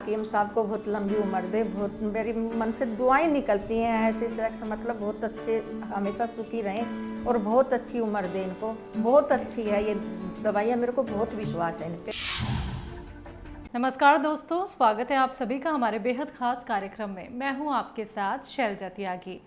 हकीम साहब को बहुत लंबी उम्र दे, बहुत मेरी मन से दुआएं निकलती हैं ऐसे शख्स, मतलब बहुत अच्छे, हमेशा सुखी रहें और बहुत अच्छी उम्र दे इनको। बहुत अच्छी है ये दवाइयाँ, मेरे को बहुत विश्वास है इन पे। नमस्कार दोस्तों, स्वागत है आप सभी का हमारे बेहद खास कार्यक्रम में। मैं हूं आपके साथ शैलजा त्यागी।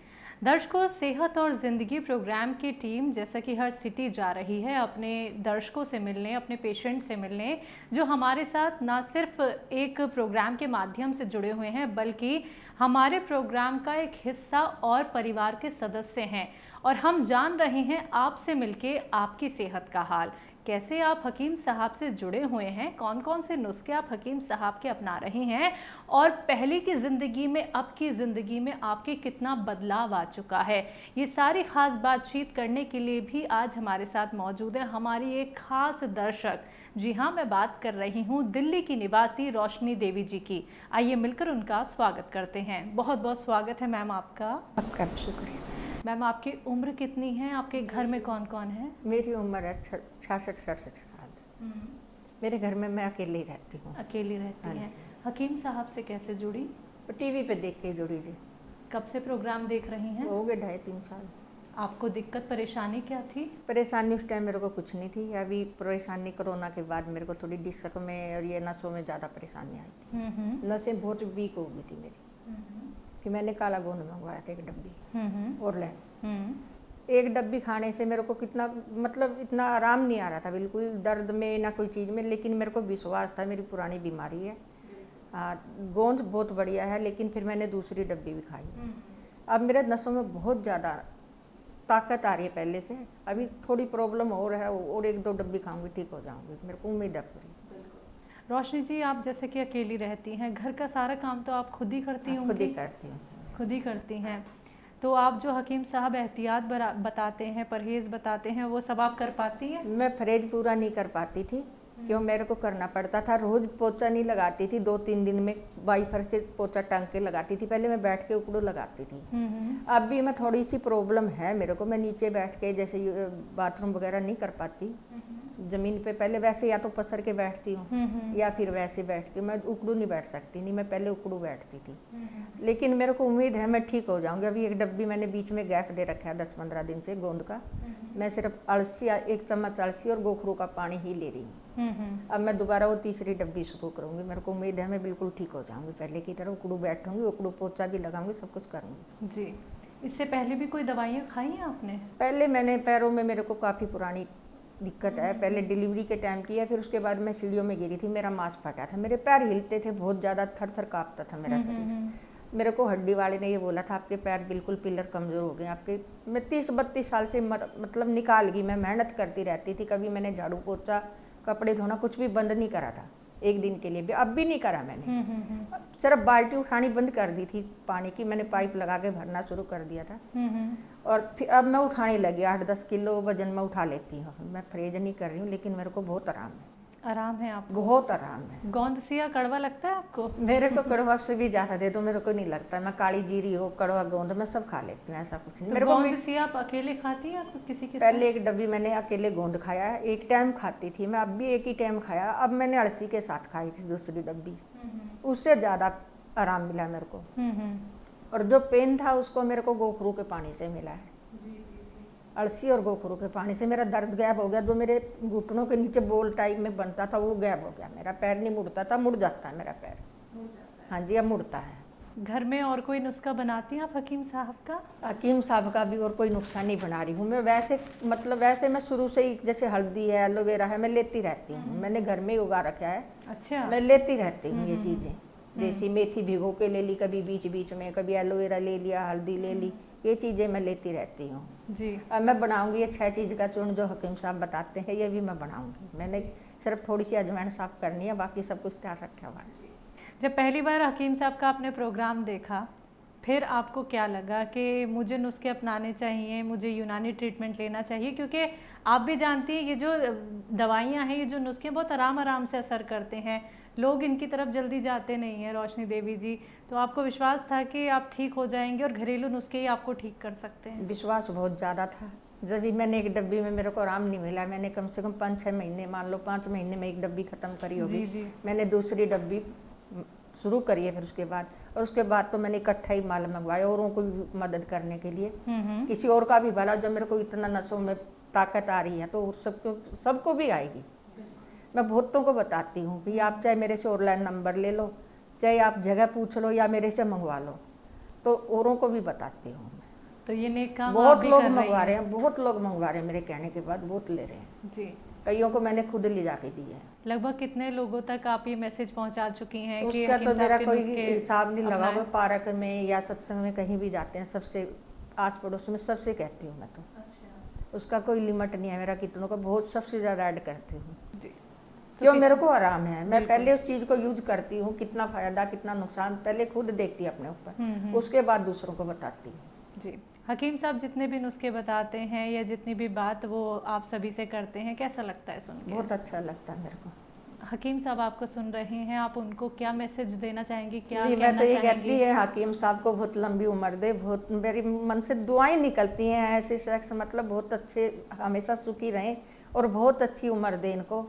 दर्शकों, सेहत और ज़िंदगी प्रोग्राम की टीम जैसा कि हर सिटी जा रही है अपने दर्शकों से मिलने, अपने पेशेंट से मिलने, जो हमारे साथ ना सिर्फ एक प्रोग्राम के माध्यम से जुड़े हुए हैं बल्कि हमारे प्रोग्राम का एक हिस्सा और परिवार के सदस्य हैं। और हम जान रहे हैं आपसे मिलके आपकी सेहत का हाल, कैसे आप हकीम साहब से जुड़े हुए हैं, कौन कौन से नुस्खे आप हकीम साहब के अपना रहे हैं और पहले की ज़िंदगी में अब की ज़िंदगी में आपके कितना बदलाव आ चुका है। ये सारी खास बातचीत करने के लिए भी आज हमारे साथ मौजूद है हमारी एक खास दर्शक। जी हाँ, मैं बात कर रही हूँ दिल्ली की निवासी रोशनी देवी जी की। आइए मिलकर उनका स्वागत करते हैं। बहुत बहुत स्वागत है मैम आपका। आपका शुक्रिया। मैम, आपकी उम्र कितनी है? आपके घर में कौन कौन है? मेरी उम्र है 66-67 साल। मेरे घर में मैं अकेली रहती हूँ। अकेली रहती हाँ हैं। जी। हकीम साहब से कैसे जुड़ी? टीवी पे देख के जुड़ी जी। कब से प्रोग्राम देख रही हैं? हो गए 2.5-3 साल। आपको दिक्कत परेशानी क्या थी? परेशानी उस टाइम मेरे को कुछ नहीं थी, अभी परेशानी कोरोना के बाद मेरे को थोड़ी डिस्क में और ये नसों में ज़्यादा परेशानी आई थी। नसें बहुत वीक हो गई थी मेरी। फिर मैंने काला गोंद मंगवाया था 1 डब्बी और ले 1 डब्बी खाने से मेरे को कितना, मतलब इतना आराम नहीं आ रहा था, बिल्कुल दर्द में ना कोई चीज़ में, लेकिन मेरे को विश्वास था मेरी पुरानी बीमारी है। गोंद बहुत बढ़िया है, लेकिन फिर मैंने दूसरी डब्बी भी खाई। अब मेरे नसों में बहुत ज़्यादा ताकत आ रही है पहले से। अभी थोड़ी प्रॉब्लम और है, और 1-2 डब्बी खाऊंगी ठीक हो जाऊंगी, मेरे को उम्मीद है पूरी। रोशनी जी, आप जैसे कि अकेली रहती हैं, घर का सारा काम तो आप खुद ही करती होंगी? खुद ही करती हूँ। खुद ही करती हैं। तो आप जो हकीम साहब एहतियात बताते हैं, परहेज़ बताते हैं, वो सब आप कर पाती हैं? मैं परहेज पूरा नहीं कर पाती थी, क्यों मेरे को करना पड़ता था। रोज़ पोछा नहीं लगाती थी, 2-3 दिन में वाइफर से पोछा टांग के लगाती थी। पहले मैं बैठ के उकड़ू लगाती थी। अब भी मैं थोड़ी सी प्रॉब्लम है मेरे को, मैं नीचे बैठ के जैसे बाथरूम वगैरह नहीं कर पाती ज़मीन पे। पहले वैसे या तो पसर के बैठती हूँ या फिर वैसे बैठती हूँ, मैं उकड़ू नहीं बैठ सकती। नहीं, मैं पहले उकड़ू बैठती थी। लेकिन मेरे को उम्मीद है मैं ठीक हो जाऊँगी। अभी 1 डब्बी मैंने बीच में गैप दे रखा है 10-15 दिन से गोंद का। मैं सिर्फ अलसी, 1 चम्मच अलसी और गोखरू का पानी ही ले रही हूँ। अब मैं दोबारा वो तीसरी डब्बी शुरू करूँगी। मेरे को उम्मीद है मैं बिल्कुल ठीक हो जाऊँगी, पहले की तरह उकड़ू बैठूँगी, उकड़ू पोछा भी लगाऊंगी, सब कुछ करूँगी जी। इससे पहले भी कोई दवाइयाँ खाई हैं आपने? पहले मैंने पैरों में, मेरे को काफ़ी पुरानी दिक्कत है, पहले डिलीवरी के टाइम की है। फिर उसके बाद मैं सीढ़ियों में गिरी थी, मेरा मांस फटा था, मेरे पैर हिलते थे बहुत ज़्यादा, थर-थर काँपता था मेरा शरीर। मेरे को हड्डी वाले ने ये बोला था आपके पैर बिल्कुल पिलर कमज़ोर हो गए आपके। मैं 30-32 साल से मतलब निकाल गई, मैं मेहनत करती रहती थी। कभी मैंने झाड़ू पोछा, कपड़े धोना कुछ भी बंद नहीं करा था, एक दिन के लिए भी। अब भी नहीं करा मैंने। सिर्फ बाल्टी उठानी बंद कर दी थी पानी की, मैंने पाइप लगा के भरना शुरू कर दिया था। और फिर अब मैं उठाने लगी, 8-10 किलो वजन मैं उठा लेती हूँ। मैं परहेज नहीं कर रही हूँ, लेकिन मेरे को बहुत आराम है। आराम है आपको? बहुत आराम है। गोंद सिया कड़वा लगता है आपको? मेरे को कड़वा से भी ज़्यादा दे तो मेरे को नहीं लगता। मैं काली जीरी हो, कड़वा गोंद, मैं सब खा लेती हूँ, ऐसा कुछ नहीं। तो मेरे को गोंद सिया आप अकेले खाती हैं या किसी के पहले 1 डब्बी मैंने अकेले गोंद खाया है, 1 टाइम खाती थी मैं, अब भी 1 ही टाइम खाया। अब मैंने अलसी के साथ खाई थी दूसरी डब्बी, उससे ज़्यादा आराम मिला मेरे को। और जो पेन था उसको मेरे को गोखरू के पानी से मिला है। अलसी और गोखरू के पानी से मेरा दर्द गायब हो गया। जो मेरे घुटनों के नीचे बोल टाइप में बनता था वो गायब हो गया। मेरा पैर नहीं मुड़ता था, मुड़ जाता है मेरा पैर। हाँ जी, अब मुड़ता है। घर में और कोई नुस्खा बनाती हैं आप हकीम साहब का? हकीम साहब का भी और कोई नुस्खा नहीं बना रही हूँ मैं। वैसे मतलब वैसे मैं शुरू से ही, जैसे हल्दी है, एलोवेरा है, मैं लेती रहती हूँ। मैंने घर में ही उगा रखा है। अच्छा। मैं लेती रहती हूँ ये चीज़ें। देसी मेथी भिगो के ले ली कभी बीच बीच में, कभी एलोवेरा ले लिया, हल्दी ले ली, ये चीज़ें मैं लेती रहती हूँ जी। अब मैं बनाऊंगी ये 6 चीज़ का चूर्ण जो हकीम साहब बताते हैं, ये भी मैं बनाऊंगी। मैंने सिर्फ थोड़ी सी अजवाइन साफ करनी है, बाकी सब कुछ तैयार रखा हुआ है। जब पहली बार हकीम साहब का आपने प्रोग्राम देखा, फिर आपको क्या लगा कि मुझे नुस्खे अपनाने चाहिए, मुझे यूनानी ट्रीटमेंट लेना चाहिए? क्योंकि आप भी जानती हैं ये जो दवाइयाँ हैं, ये जो नुस्खे बहुत आराम से असर करते हैं, लोग इनकी तरफ जल्दी जाते नहीं हैं। रोशनी देवी जी, तो आपको विश्वास था कि आप ठीक हो जाएंगे और घरेलू नुस्खे ही आपको ठीक कर सकते हैं? विश्वास बहुत ज़्यादा था। जब भी मैंने 1 डब्बी में मेरे को आराम नहीं मिला, मैंने कम से कम 5-6 महीने, मान लो 5 महीने में 1 डब्बी ख़त्म करी होगी। जी। मैंने दूसरी डब्बी शुरू करी है फिर उसके बाद। और उसके बाद तो मैंने इकट्ठा ही माल मंगवाया औरों को भी मदद करने के लिए, किसी और का भी भला। जब मेरे को इतना नसों में ताकत आ रही है तो सबको भी आएगी। मैं बहुतों को बताती हूँ कि आप चाहे मेरे से ऑनलाइन नंबर ले लो, चाहे आप जगह पूछ लो या मेरे से मंगवा लो, तो औरों को भी बताती हूँ। तो ये नेक काम बहुत लोग मंगवा रहे हैं, बहुत लोग मंगवा रहे हैं, मेरे कहने के बाद बहुत ले रहे हैं जी। कईयों को मैंने खुद ले जाके दी है। लगभग कितने लोगों तक आप ये मैसेज पहुंचा चुकी हैं कि उसका तो मेरा कोई हिसाब नहीं लगा। वो अपनाएं? पार्क में या सत्संग में कहीं भी जाते हैं, सबसे आस पड़ोस में सबसे कहती हूँ मैं तो। अच्छा। उसका कोई लिमिट नहीं है मेरा, कितनों को बहुत सबसे ज़्यादा ऐड करती हूँ जी। क्यों मेरे को आराम है। मैं पहले उस चीज़ को यूज करती हूँ, कितना फायदा कितना नुकसान पहले खुद देखती है अपने ऊपर, उसके बाद दूसरों को बताती हूँ। जी। हकीम साहब जितने भी नुस्खे बताते हैं या जितनी भी बात वो आप सभी से करते हैं, कैसा लगता है सुन के? बहुत अच्छा लगता है मेरे को। हकीम साहब आपको सुन रहे हैं, आप उनको क्या मैसेज देना चाहेंगी, क्या जी, मैं तो ये कहती चाहेंगी? है हकीम साहब को बहुत लंबी उम्र दे। बहुत मेरी मन से दुआएं निकलती हैं ऐसे शख्स, मतलब बहुत अच्छे, हमेशा सुखी रहें और बहुत अच्छी उम्र दे इनको,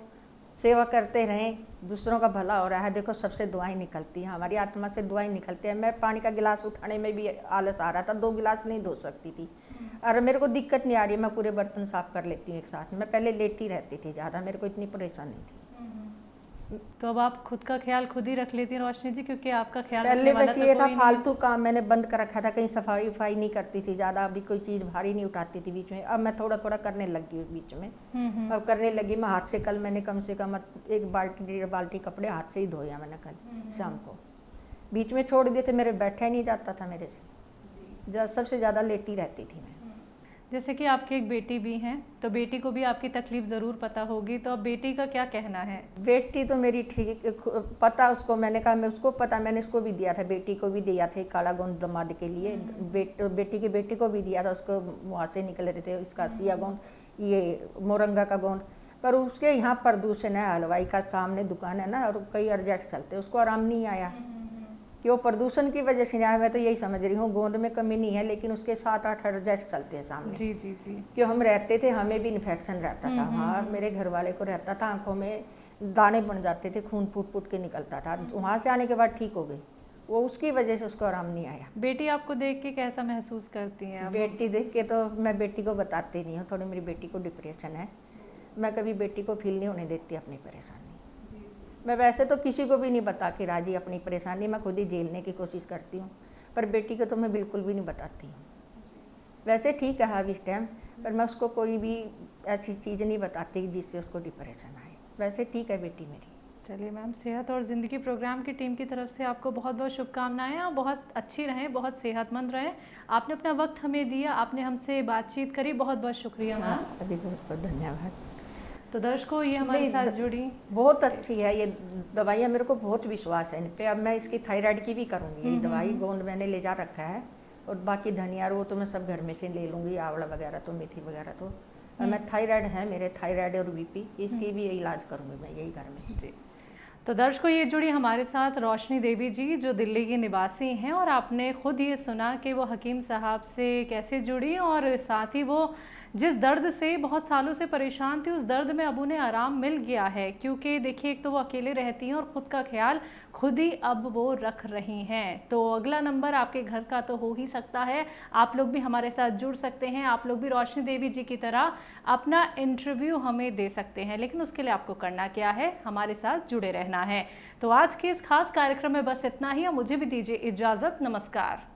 सेवा करते रहें, दूसरों का भला हो रहा है। देखो सबसे दुआएं निकलती हैं, हमारी आत्मा से दुआएं निकलती हैं। मैं पानी का गिलास उठाने में भी आलस आ रहा था, 2 गिलास नहीं धो सकती थी। और मेरे को दिक्कत नहीं आ रही, मैं पूरे बर्तन साफ कर लेती हूँ एक साथ। मैं पहले लेटी रहती थी ज़्यादा, मेरे को इतनी परेशानी थी। तो अब आप खुद का ख्याल खुद ही रख लेती हैं रोशनी जी, क्योंकि आपका ख्याल पहले रखने वाला बस तो ये था कोई नहीं है। फालतू काम मैंने बंद कर रखा था, कहीं सफाई वफाई नहीं करती थी ज़्यादा, अभी कोई चीज़ भारी नहीं उठाती थी बीच में। अब मैं थोड़ा थोड़ा करने लगी हूँ बीच में। अब करने लगी मैं हाथ से। कल मैंने कम से कम 1 बाल्टी 1.5 बाल्टी कपड़े हाथ से ही धोया मैंने कल शाम को। बीच में छोड़ दिए थे, मेरे बैठा ही नहीं जाता था मेरे से, सबसे ज़्यादा लेटी रहती थी मैं। जैसे कि आपकी एक बेटी भी हैं, तो बेटी को भी आपकी तकलीफ ज़रूर पता होगी, तो अब बेटी का क्या कहना है? बेटी तो मेरी ठीक पता उसको, मैंने कहा मैं उसको पता, मैंने उसको भी दिया था, बेटी को भी दिया था काला गोंद दमाद के लिए। बेटी की बेटी को भी दिया था, उसको वहाँ से निकल रहे थे इसका सिया गोंद, ये मोरंगा का गोंद। पर उसके यहाँ प्रदूषण है, हलवाई का सामने दुकान है ना, और कई अर्जेंट चलते, उसको आराम नहीं आया कि वो प्रदूषण की वजह से नहीं आया। मैं तो यही समझ रही हूँ, गोंद में कमी नहीं है, लेकिन उसके 7-8 अर्जेंट चलते हैं सामने। जी जी जी। क्यों हम रहते थे, हमें भी इन्फेक्शन रहता था। हाँ, मेरे घर वाले को रहता था, आंखों में दाने बन जाते थे, खून फूट फूट के निकलता था। वहाँ से आने के बाद ठीक हो गई वो, उसकी वजह से उसको आराम नहीं आया। बेटी आपको देख के कैसा महसूस करती हैं आप? बेटी देख के तो मैं बेटी को बताती नहीं हूँ, थोड़ी मेरी बेटी को डिप्रेशन है, मैं कभी बेटी को फील नहीं होने देती अपनी परेशानी। मैं वैसे तो किसी को भी नहीं बता के राजी अपनी परेशानी, मैं खुद ही झेलने की कोशिश करती हूँ, पर बेटी को तो मैं बिल्कुल भी नहीं बताती हूँ। वैसे ठीक है अब इस टाइम, पर मैं उसको कोई भी ऐसी चीज़ नहीं बताती जिससे उसको डिप्रेशन आए। वैसे ठीक है बेटी मेरी। चलिए मैम, सेहत और ज़िंदगी प्रोग्राम की टीम की तरफ से आपको बहुत बहुत शुभकामनाएं। आप बहुत अच्छी रहें, बहुत सेहतमंद रहें। आपने अपना वक्त हमें दिया, आपने हमसे बातचीत करी, बहुत बहुत शुक्रिया मैम। अभी बहुत बहुत धन्यवाद। तो दर्शकों, ये हमारे साथ जुड़ी बहुत अच्छी है ये दवाइयाँ, मेरे को बहुत विश्वास है इन पे। अब मैं इसकी थायराइड की भी करूँगी, ये दवाई गोंद मैंने ले जा रखा है, और बाकी धनिया वो तो मैं सब घर में से ले लूँगी, आंवला वगैरह तो मेथी वगैरह तो। और मैं थायराइड है मेरे, थायराइड और बीपी, इसकी भी इलाज करूँगी मैं यही घर में। जी। तो दर्शकों, ये जुड़ी हमारे साथ रोशनी देवी जी, जो दिल्ली की निवासी हैं, और आपने खुद ये सुना कि वो हकीम साहब से कैसे जुड़ी, और साथ ही वो जिस दर्द से बहुत सालों से परेशान थी, उस दर्द में अब उन्हें आराम मिल गया है। क्योंकि देखिए, एक तो वो अकेले रहती हैं और ख़ुद का ख्याल खुद ही अब वो रख रही हैं। तो अगला नंबर आपके घर का तो हो ही सकता है, आप लोग भी हमारे साथ जुड़ सकते हैं, आप लोग भी रोशनी देवी जी की तरह अपना इंटरव्यू हमें दे सकते हैं। लेकिन उसके लिए आपको करना क्या है, हमारे साथ जुड़े रहना है। तो आज के इस खास कार्यक्रम में बस इतना ही, और मुझे भी दीजिए इजाज़त। नमस्कार।